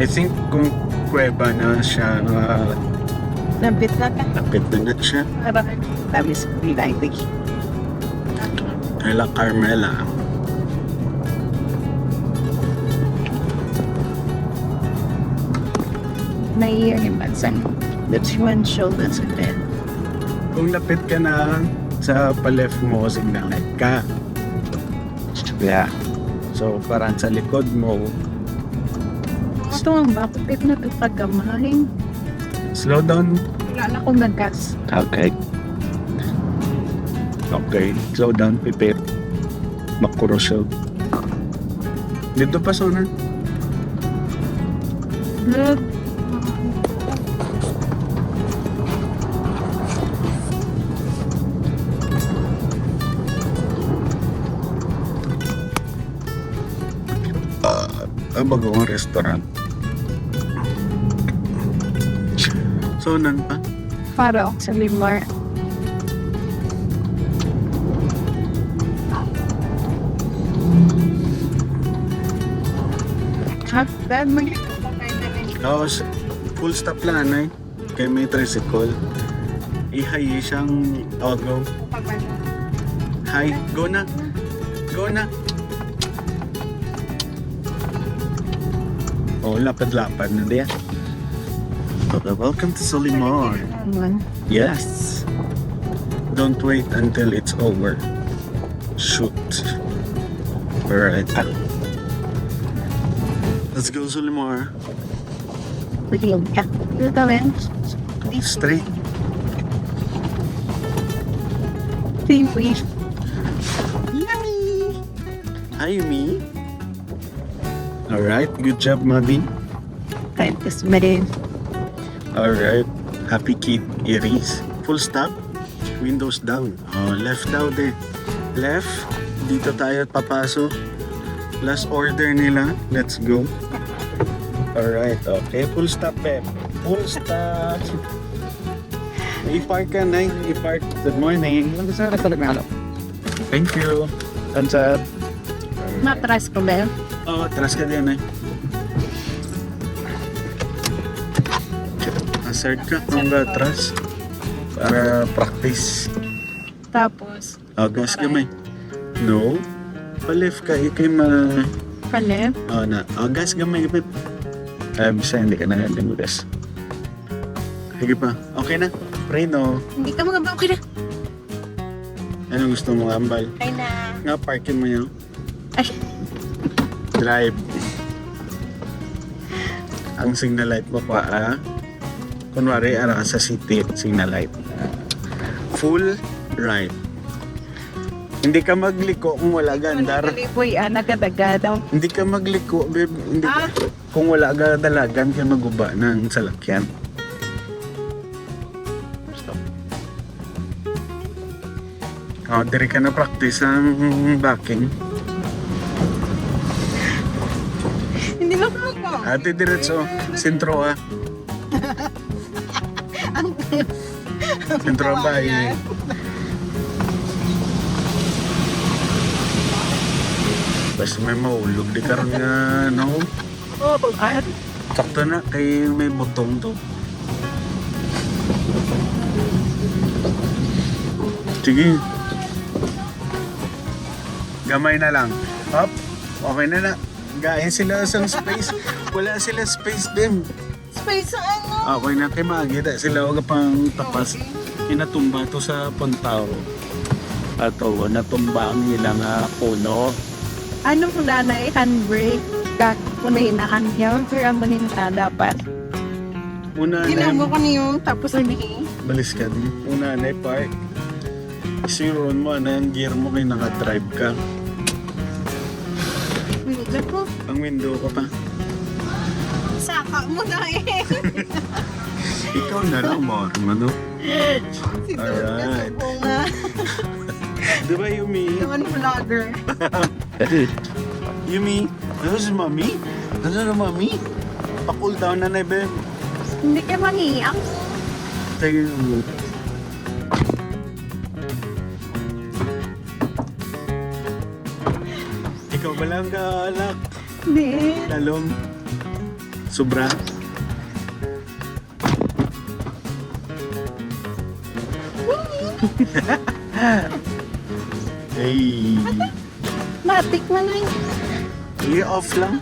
I think kung kuweba na siya, Nabit na ka. lapit na na siya. Parang tamis ko pinaitig. Kala Carmela. Naiimasan. That's one show that's a bed. Kung lapit ka na sa pa-left mo, signal light ka. Yeah. So, parang sa likod mo, Gusto ang bakit na ito pagkamahin. slow down. Wala na akong nagkas. Okay. Okay. Slow down, prepare. Makurosyo. Dito pa, Sonar. Look. Ang bagong restaurant. So, nan pa? Para ako sa Limar. Dad, Oo, full stop lang, anay. Kaya may tricycle. Ihayi siyang, go. Hi, go na. Go na. Oh, lapad-lapad na diyan. Okay, welcome to Solimar. Yes. Don't wait until it's over. Shoot. Alright. Let's go, Solimar. Bigyan ka. Dito rin. Straight. Seaweed. Yummy! Hi, Yumi. Alright, good job, Mavi. Kahit kasmarin. Alright, happy kid, Iris. Full stop, windows down. Oh, left daw de. Left, dito tayo papasok. Last order nila, let's go. Alright, okay, full stop, Pep. Full stop. I-park ka, Nay. I-park. Good morning. Thank you. Thumbs up. Matras ko ba? Oh, atras ka din, eh. Assert ka kung atras para practice. Tapos, Gas gamay. No. Pa-left ka, ikay palip. na. Gas gamay. Bisa hindi ka na limugas. Sige pa. Okay na. Pray no. Hindi ka mga okay na. Ano gusto mo, ambal? Ay na. Nga, parking mo yun. Ay, Drive. Ang signal light mo pa, kunwari, ara ka sa city, signal light. Full right. Hindi ka magliko kung wala gandar. Nagkalipoy, nagkadagadaw. Hindi ka magliko, babe. Hindi kung wala ka dalagan, ka maguba ng salakyan. Stop. Diri ka na practice ang backing. Hindi na ako. Ate, diretso. Sentro, Sentro ang bahay. Basta may maulog di karon nga, no? Oo, at Sakto na, kay may butong to. Sige. Gamay na lang. Up. Okay na na. Gain sila sa space. Wala sila space din. space sa ano? Okay na kay Magida. Sila huwag pang tapas. Inatumba to sa Pantao. Ato, natumba ang ilang puno. Anong nanay handbrake? Kunahin na kanyaw, pero ang manin na dapat. Una Ginamo na, ko niyo, tapos sabihin. balis ka din. Una na, park. Isiron mo na yung gear mo kay nakadrive ka. Wala ko. Ang window ko pa. Saka mo na eh. Ikaw na lang, Marma, no? Si Alright. Doon nga. Di ba, Yumi? Naman vlogger. Yumi, ano si Mami? Ano na, Mami? Pa-cool down na na, Ben. Hindi ka mangiyak. Sige. Ikaw ba lang kaalak? Hindi. Lalong. Sobra. Hey, Matik na lang. i-off lang.